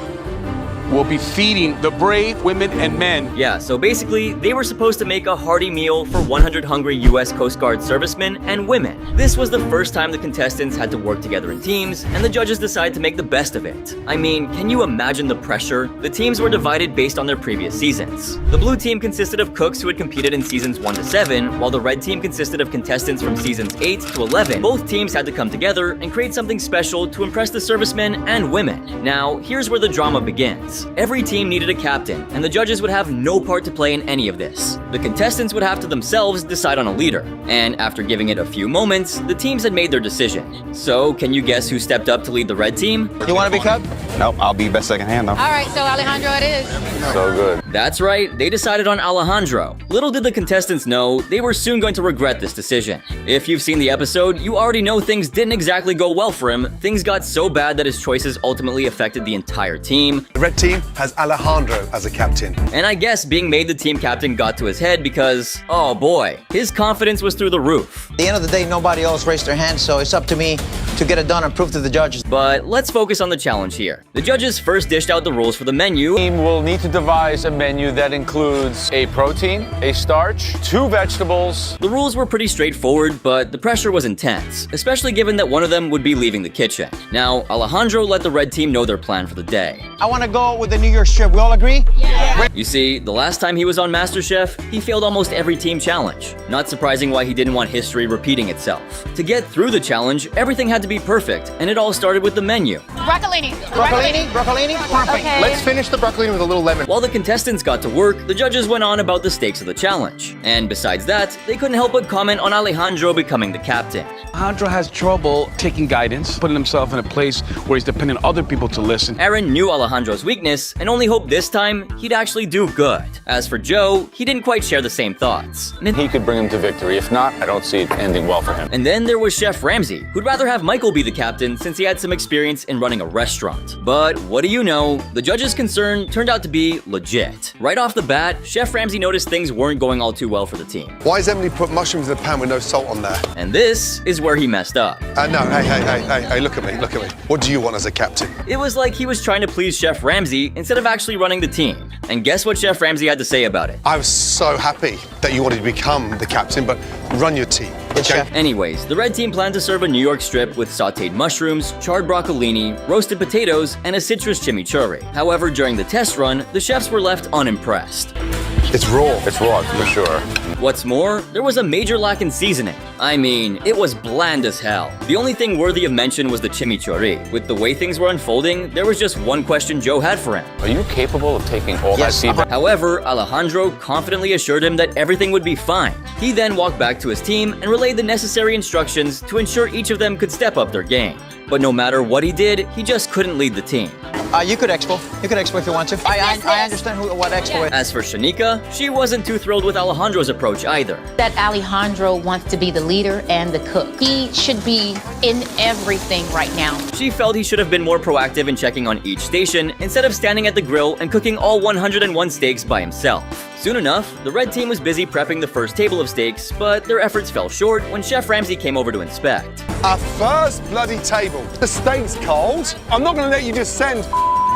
will be feeding the brave women and men. Yeah, so basically, they were supposed to make a hearty meal for 100 hungry US Coast Guard servicemen and women. This was the first time the contestants had to work together in teams, and the judges decided to make the best of it. I mean, can you imagine the pressure? The teams were divided based on their previous seasons. The blue team consisted of cooks who had competed in seasons 1 to 7, while the red team consisted of contestants from seasons 8 to 11. Both teams had to come together and create something special to impress the servicemen and women. Now, here's where the drama begins. Every team needed a captain, and the judges would have no part to play in any of this. The contestants would have to themselves decide on a leader, and after giving it a few moments, the teams had made their decision. So, can you guess who stepped up to lead the red team? You want to be cut? Nope, I'll be best second hand though. All right, so Alejandro it is. So good. That's right, they decided on Alejandro. Little did the contestants know, they were soon going to regret this decision. If you've seen the episode, you already know things didn't exactly go well for him. Things got so bad that his choices ultimately affected the entire team. The red team has Alejandro as a captain. And I guess being made the team captain got to his head because, oh boy, his confidence was through the roof. At the end of the day, nobody else raised their hand, so it's up to me to get it done and prove to the judges. But let's focus on the challenge here. The judges first dished out the rules for the menu. The team will need to devise a menu that includes a protein, a starch, 2 vegetables. The rules were pretty straightforward, but the pressure was intense, especially given that one of them would be leaving the kitchen. Now, Alejandro let the red team know their plan for the day. I want to go with the New York strip. We all agree? Yeah. You see, the last time he was on MasterChef, he failed almost every team challenge. Not surprising why he didn't want history repeating itself. To get through the challenge, everything had to be perfect, and it all started with the menu. Broccolini. Broccolini? Perfect. Okay. Let's finish the broccolini with a little lemon. While the contestants got to work, the judges went on about the stakes of the challenge. And besides that, they couldn't help but comment on Alejandro becoming the captain. Alejandro has trouble taking guidance, putting himself in a place where he's depending on other people to listen. Aaron knew Alejandro's weakness and only hoped this time he'd actually do good. As for Joe, he didn't quite share the same thoughts. He could bring him to victory. If not, I don't see it ending well for him. And then there was Chef Ramsay, who'd rather have Michael be the captain since he had some experience in running a restaurant. But what do you know, the judges' concern turned out to be legit. Right off the bat, Chef Ramsay noticed things weren't going all too well for the team. Why has Emily put mushrooms in a pan with no salt on there? And this is where he messed up. No, hey, look at me. What do you want as a captain? It was like he was trying to please Chef Ramsay instead of actually running the team. And guess what Chef Ramsay had to say about it? I was so happy that you wanted to become the captain, but run your team. Okay. Anyways, the red team planned to serve a New York strip with sautéed mushrooms, charred broccolini, roasted potatoes, and a citrus chimichurri. However, during the test run, the chefs were left unimpressed. It's raw. It's raw, for sure. What's more, there was a major lack in seasoning. I mean, it was bland as hell. The only thing worthy of mention was the chimichurri. With the way things were unfolding, there was just one question Joe had for him. Are you capable of taking all that feedback? However, Alejandro confidently assured him that everything would be fine. He then walked back to his team and relayed the necessary instructions to ensure each of them could step up their game. But no matter what he did, he just couldn't lead the team. You could expo. You could expo if you want to. I understand what expo is. As for Shanika, she wasn't too thrilled with Alejandro's approach either. That Alejandro wants to be the leader and the cook. He should be in everything right now. She felt he should have been more proactive in checking on each station instead of standing at the grill and cooking all 101 steaks by himself. Soon enough, the red team was busy prepping the first table of steaks, but their efforts fell short when Chef Ramsay came over to inspect. Our first bloody table. The steak's cold. I'm not going to let you just send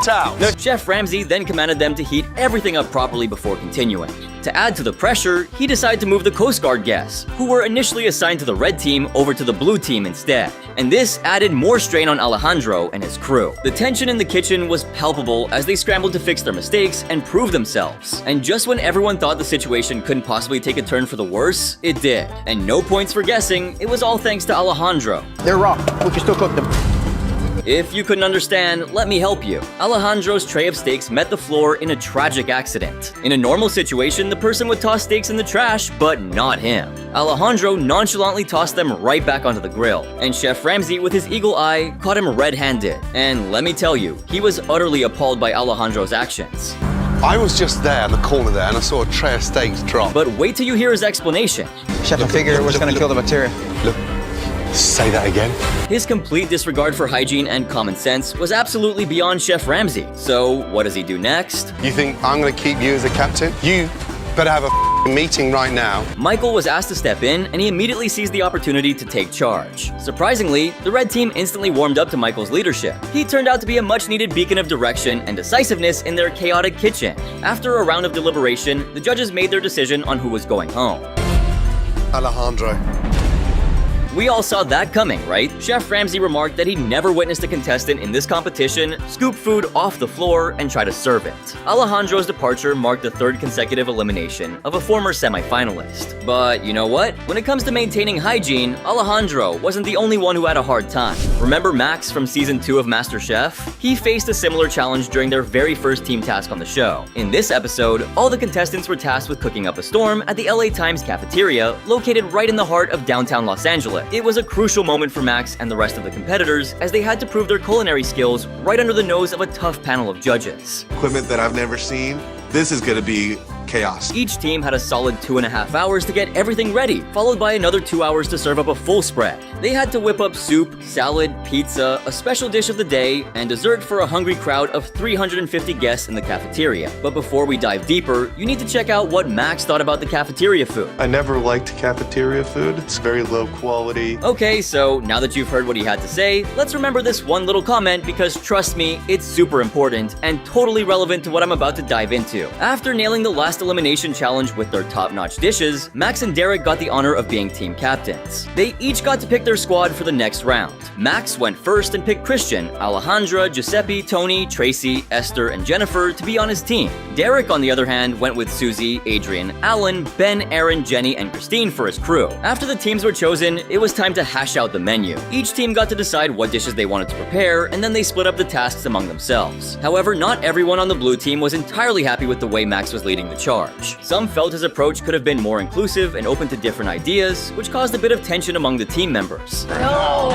out. No, Chef Ramsay then commanded them to heat everything up properly before continuing. To add to the pressure, he decided to move the Coast Guard guests, who were initially assigned to the red team, over to the blue team instead. And this added more strain on Alejandro and his crew. The tension in the kitchen was palpable as they scrambled to fix their mistakes and prove themselves. And just when everyone thought the situation couldn't possibly take a turn for the worse, it did. And no points for guessing, it was all thanks to Alejandro. They're raw. We can still cook them. If you couldn't understand, let me help you. Alejandro's tray of steaks met the floor in a tragic accident. In a normal situation, the person would toss steaks in the trash, but not him. Alejandro nonchalantly tossed them right back onto the grill, and Chef Ramsay, with his eagle eye, caught him red-handed. And let me tell you, he was utterly appalled by Alejandro's actions. I was just there in the corner there and I saw a tray of steaks drop. But wait till you hear his explanation. Chef, I figured it was going to kill the bacteria. Look. Say that again. His complete disregard for hygiene and common sense was absolutely beyond Chef Ramsay. So what does he do next? You think I'm going to keep you as a captain? You better have a meeting right now. Michael was asked to step in, and he immediately seized the opportunity to take charge. Surprisingly, the red team instantly warmed up to Michael's leadership. He turned out to be a much-needed beacon of direction and decisiveness in their chaotic kitchen. After a round of deliberation, the judges made their decision on who was going home. Alejandro. We all saw that coming, right? Chef Ramsay remarked that he'd never witnessed a contestant in this competition scoop food off the floor and try to serve it. Alejandro's departure marked the third consecutive elimination of a former semi-finalist. But you know what? When it comes to maintaining hygiene, Alejandro wasn't the only one who had a hard time. Remember Max from Season 2 of MasterChef? He faced a similar challenge during their very first team task on the show. In this episode, all the contestants were tasked with cooking up a storm at the LA Times cafeteria, located right in the heart of downtown Los Angeles. It was a crucial moment for Max and the rest of the competitors as they had to prove their culinary skills right under the nose of a tough panel of judges. Equipment that I've never seen. This is going to be chaos. Each team had a solid 2.5 hours to get everything ready, followed by another 2 hours to serve up a full spread. They had to whip up soup, salad, pizza, a special dish of the day, and dessert for a hungry crowd of 350 guests in the cafeteria. But before we dive deeper, you need to check out what Max thought about the cafeteria food. I never liked cafeteria food. It's very low quality. Okay, so now that you've heard what he had to say, let's remember this one little comment because trust me, it's super important and totally relevant to what I'm about to dive into. After nailing the last elimination challenge with their top-notch dishes, Max and Derek got the honor of being team captains. They each got to pick their squad for the next round. Max went first and picked Christian, Alejandra, Giuseppe, Tony, Tracy, Esther, and Jennifer to be on his team. Derek, on the other hand, went with Susie, Adrian, Alan, Ben, Aaron, Jenny, and Christine for his crew. After the teams were chosen, it was time to hash out the menu. Each team got to decide what dishes they wanted to prepare, and then they split up the tasks among themselves. However, not everyone on the blue team was entirely happy with the way Max was leading the charge. Some felt his approach could have been more inclusive and open to different ideas, which caused a bit of tension among the team members. No.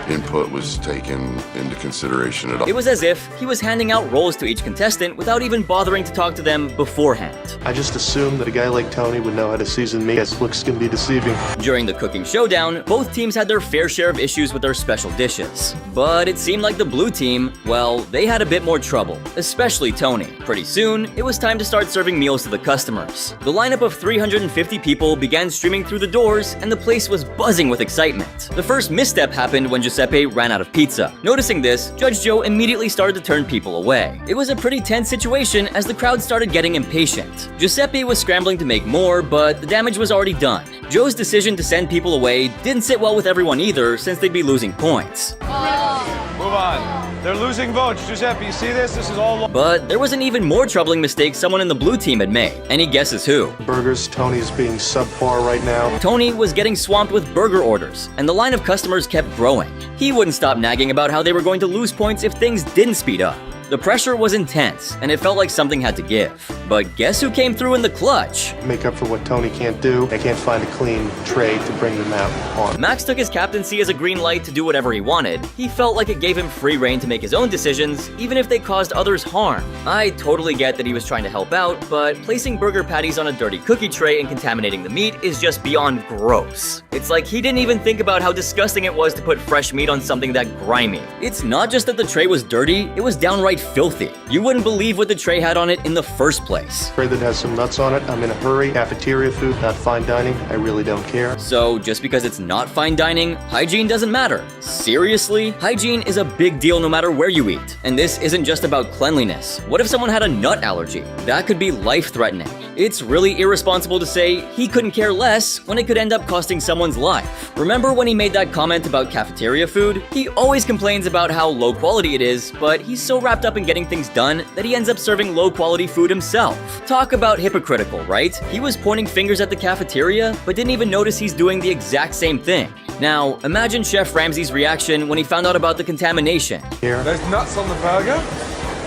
Input was taken into consideration at all. It was as if he was handing out roles to each contestant without even bothering to talk to them beforehand. I just assumed that a guy like Tony would know how to season meat, as looks can be deceiving. During the cooking showdown, both teams had their fair share of issues with their special dishes. But it seemed like the blue team, well, they had a bit more trouble, especially Tony. Pretty soon, it was time to start serving meals to the customers. The lineup of 350 people began streaming through the doors, and the place was buzzing with excitement. The first misstep happened when Giuseppe ran out of pizza. Noticing this, Judge Joe immediately started to turn people away. It was a pretty tense situation as the crowd started getting impatient. Giuseppe was scrambling to make more, but the damage was already done. Joe's decision to send people away didn't sit well with everyone either, since they'd be losing points. Move on. They're losing votes. Giuseppe, you see this? This is all... But there was an even more troubling mistake someone in the blue team had made. Any guesses who? Burgers, Tony's being subpar right now. Tony was getting swamped with burger orders, and the line of customers kept growing. He wouldn't stop nagging about how they were going to lose points if things didn't speed up. The pressure was intense, and it felt like something had to give. But guess who came through in the clutch? Make up for what Tony can't do. I can't find a clean tray to bring them out on. Max took his captaincy as a green light to do whatever he wanted. He felt like it gave him free rein to make his own decisions, even if they caused others harm. I totally get that he was trying to help out, but placing burger patties on a dirty cookie tray and contaminating the meat is just beyond gross. It's like he didn't even think about how disgusting it was to put fresh meat on something that grimy. It's not just that the tray was dirty, it was downright filthy. You wouldn't believe what the tray had on it in the first place. Tray that has some nuts on it. I'm in a hurry. Cafeteria food, not fine dining. I really don't care. So just because it's not fine dining, hygiene doesn't matter. Seriously? Hygiene is a big deal no matter where you eat. And this isn't just about cleanliness. What if someone had a nut allergy? That could be life-threatening. It's really irresponsible to say he couldn't care less when it could end up costing someone's life. Remember when he made that comment about cafeteria food? He always complains about how low quality it is, but he's so wrapped up in getting things done that he ends up serving low quality food himself. Talk about hypocritical, right? He was pointing fingers at the cafeteria, but didn't even notice he's doing the exact same thing. Now, imagine Chef Ramsay's reaction when he found out about the contamination. There's nuts on the burger.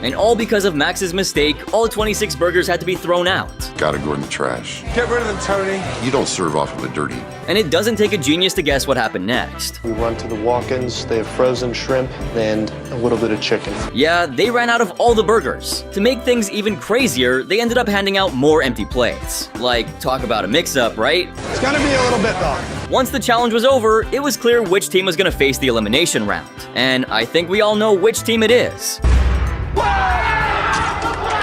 And all because of Max's mistake, all 26 burgers had to be thrown out. Gotta go in the trash. Get rid of them, Tony. You don't serve off of a dirty. And it doesn't take a genius to guess what happened next. We run to the walk-ins. They have frozen shrimp and a little bit of chicken. Yeah, they ran out of all the burgers. To make things even crazier, they ended up handing out more empty plates. Like, talk about a mix-up, right? It's gonna be a little bit though. Once the challenge was over, it was clear which team was gonna face the elimination round. And I think we all know which team it is.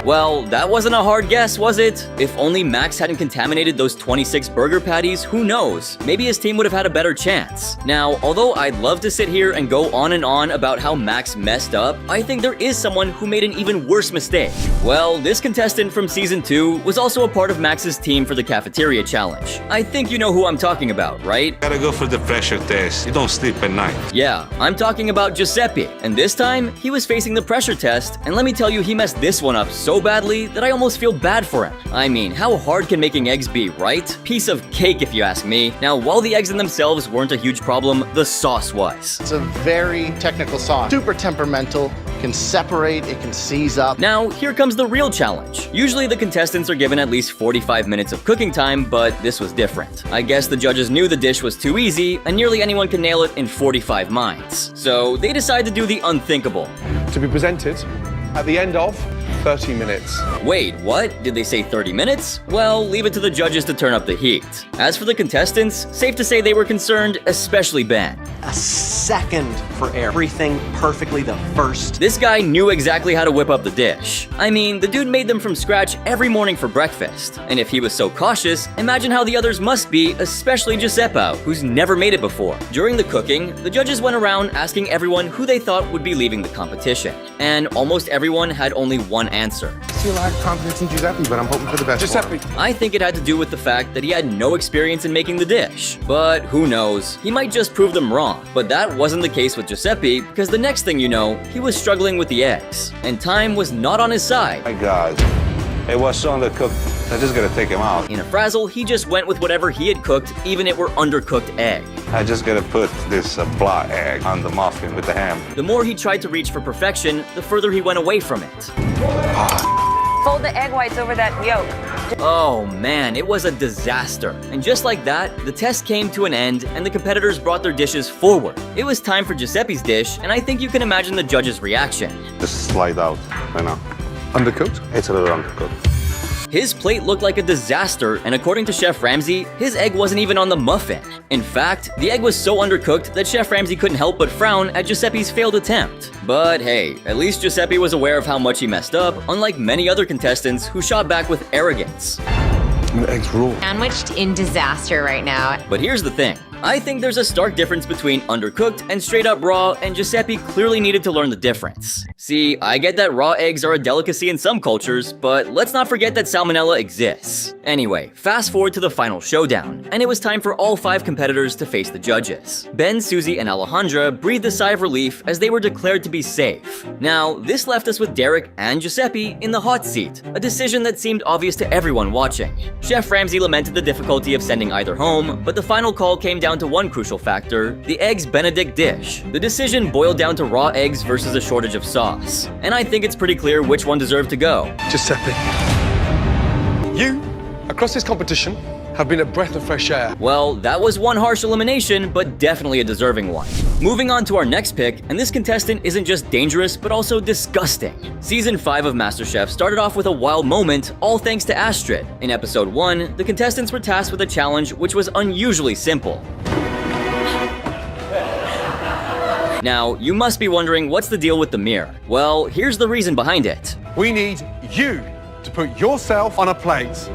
Well, that wasn't a hard guess, was it? If only Max hadn't contaminated those 26 burger patties, who knows? Maybe his team would have had a better chance. Now, although I'd love to sit here and go on and on about how Max messed up, I think there is someone who made an even worse mistake. Well, this contestant from Season 2 was also a part of Max's team for the Cafeteria Challenge. I think you know who I'm talking about, right? Gotta go for the pressure test. You don't sleep at night. Yeah, I'm talking about Giuseppe. And this time, he was facing the pressure test, and let me tell you, he messed this one up so badly that I almost feel bad for him. I mean, how hard can making eggs be, right? Piece of cake if you ask me. Now, while the eggs in themselves weren't a huge problem, the sauce was. It's a very technical sauce. Super temperamental, can separate, it can seize up. Now, here comes the real challenge. Usually the contestants are given at least 45 minutes of cooking time, but this was different. I guess the judges knew the dish was too easy, and nearly anyone can nail it in 45 minds. So they decided to do the unthinkable. To be presented at the end of 30 minutes. Wait, what? Did they say 30 minutes? Well, leave it to the judges to turn up the heat. As for the contestants, safe to say they were concerned, especially Ben. A second for everything perfectly the first. This guy knew exactly how to whip up the dish. I mean, the dude made them from scratch every morning for breakfast. And if he was so cautious, imagine how the others must be, especially Giuseppe, who's never made it before. During the cooking, the judges went around asking everyone who they thought would be leaving the competition. And almost everyone had only one answer. I see a lot of confidence in Giuseppe, but I'm hoping for the best. Giuseppe. I think it had to do with the fact that he had no experience in making the dish. But who knows? He might just prove them wrong. But that wasn't the case with Giuseppe, because the next thing you know, he was struggling with the eggs. And time was not on his side. My God. It was so undercooked. I just gotta take him out. In a frazzle, he just went with whatever he had cooked, even if it were undercooked egg. I just gotta put this black egg on the muffin with the ham. The more he tried to reach for perfection, the further he went away from it. Fold the egg whites over that yolk. Oh man, it was a disaster. And just like that, the test came to an end and the competitors brought their dishes forward. It was time for Giuseppe's dish, and I think you can imagine the judges' reaction. Just slide out right now. Undercooked? It's a little undercooked. His plate looked like a disaster, and according to Chef Ramsay, his egg wasn't even on the muffin. In fact, the egg was so undercooked that Chef Ramsay couldn't help but frown at Giuseppe's failed attempt. But hey, at least Giuseppe was aware of how much he messed up, unlike many other contestants who shot back with arrogance. The egg's raw. Sandwiched in disaster right now. But here's the thing. I think there's a stark difference between undercooked and straight up raw, and Giuseppe clearly needed to learn the difference. See, I get that raw eggs are a delicacy in some cultures, but let's not forget that salmonella exists. Anyway, fast forward to the final showdown, and it was time for all 5 competitors to face the judges. Ben, Susie, and Alejandra breathed a sigh of relief as they were declared to be safe. Now, this left us with Derek and Giuseppe in the hot seat, a decision that seemed obvious to everyone watching. Chef Ramsay lamented the difficulty of sending either home, but the final call came down to one crucial factor, the Eggs Benedict dish. The decision boiled down to raw eggs versus a shortage of sauce. And I think it's pretty clear which one deserved to go. Giuseppe. You, across this competition, have been a breath of fresh air. Well, that was one harsh elimination, but definitely a deserving one. Moving on to our next pick, and this contestant isn't just dangerous, but also disgusting. Season 5 of MasterChef started off with a wild moment, all thanks to Astrid. In episode 1, the contestants were tasked with a challenge which was unusually simple. Now, you must be wondering what's the deal with the mirror. Well, here's the reason behind it. We need you to put yourself on a plate.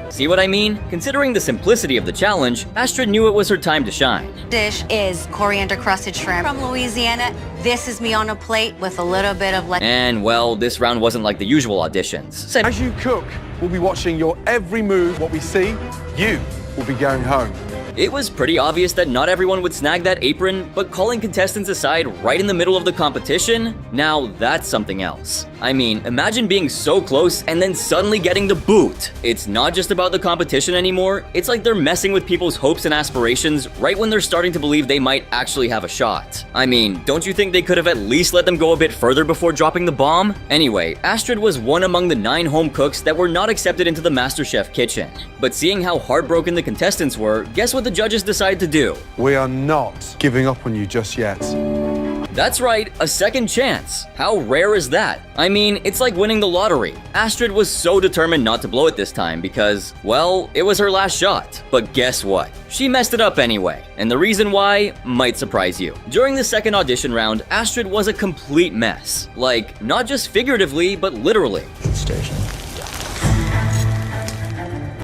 See what I mean? Considering the simplicity of the challenge, Astrid knew it was her time to shine. Dish is coriander crusted shrimp from Louisiana. This is me on a plate with a little bit of And well, this round wasn't like the usual auditions. As you cook, we'll be watching your every move. What we see, you will be going home. It was pretty obvious that not everyone would snag that apron, but calling contestants aside right in the middle of the competition? Now that's something else. I mean, imagine being so close and then suddenly getting the boot. It's not just about the competition anymore, it's like they're messing with people's hopes and aspirations right when they're starting to believe they might actually have a shot. I mean, don't you think they could have at least let them go a bit further before dropping the bomb? Anyway, Astrid was one among the 9 home cooks that were not accepted into the MasterChef kitchen. But seeing how heartbroken the contestants were, guess what the judges decided to do? We are not giving up on you just yet. That's right, a second chance. How rare is that? I mean, it's like winning the lottery. Astrid was so determined not to blow it this time because, well, it was her last shot. But guess what? She messed it up anyway. And the reason why might surprise you. During the second audition round, Astrid was a complete mess. Like, not just figuratively, but literally.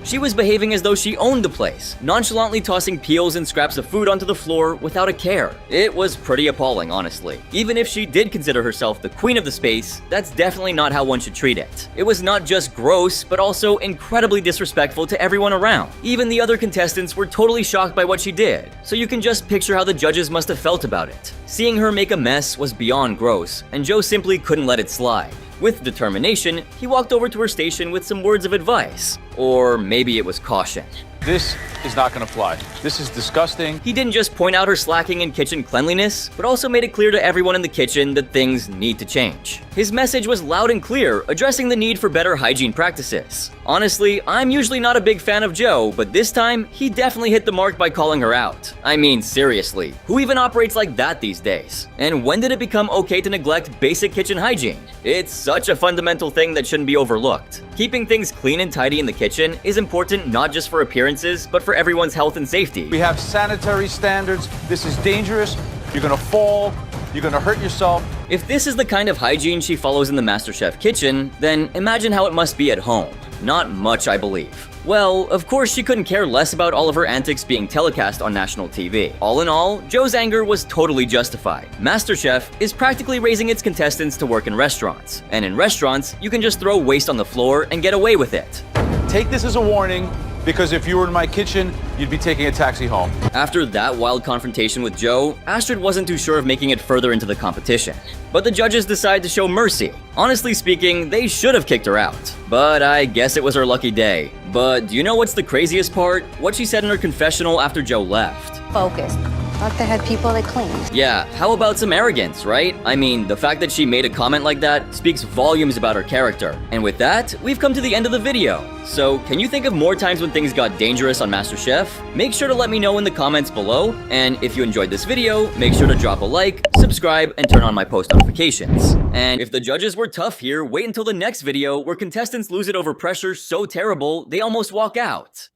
She was behaving as though she owned the place, nonchalantly tossing peels and scraps of food onto the floor without a care. It was pretty appalling, honestly. Even if she did consider herself the queen of the space, that's definitely not how one should treat it. It was not just gross, but also incredibly disrespectful to everyone around. Even the other contestants were totally shocked by what she did, so you can just picture how the judges must have felt about it. Seeing her make a mess was beyond gross, and Joe simply couldn't let it slide. With determination, he walked over to her station with some words of advice. Or maybe it was caution. This is not gonna fly. This is disgusting. He didn't just point out her slacking in kitchen cleanliness, but also made it clear to everyone in the kitchen that things need to change. His message was loud and clear, addressing the need for better hygiene practices. Honestly, I'm usually not a big fan of Joe, but this time, he definitely hit the mark by calling her out. I mean, seriously, who even operates like that these days? And when did it become okay to neglect basic kitchen hygiene? It's such a fundamental thing that shouldn't be overlooked. Keeping things clean and tidy in the kitchen is important not just for appearances, but for everyone's health and safety. We have sanitary standards. This is dangerous. You're gonna fall. You're gonna hurt yourself. If this is the kind of hygiene she follows in the MasterChef kitchen, then imagine how it must be at home. Not much, I believe. Well, of course she couldn't care less about all of her antics being telecast on national TV. All in all, Joe's anger was totally justified. MasterChef is practically raising its contestants to work in restaurants. And in restaurants, you can just throw waste on the floor and get away with it. Take this as a warning, because if you were in my kitchen, you'd be taking a taxi home. After that wild confrontation with Joe, Astrid wasn't too sure of making it further into the competition. But the judges decided to show mercy. Honestly speaking, they should have kicked her out. But I guess it was her lucky day. But do you know what's the craziest part? What she said in her confessional after Joe left. Focus. Thought they had people that cleaned. Yeah, how about some arrogance, right? I mean, the fact that she made a comment like that speaks volumes about her character. And with that, we've come to the end of the video. So, can you think of more times when things got dangerous on MasterChef? Make sure to let me know in the comments below. And if you enjoyed this video, make sure to drop a like, subscribe, and turn on my post notifications. And if the judges were tough here, wait until the next video where contestants lose it over pressure so terrible they almost walk out.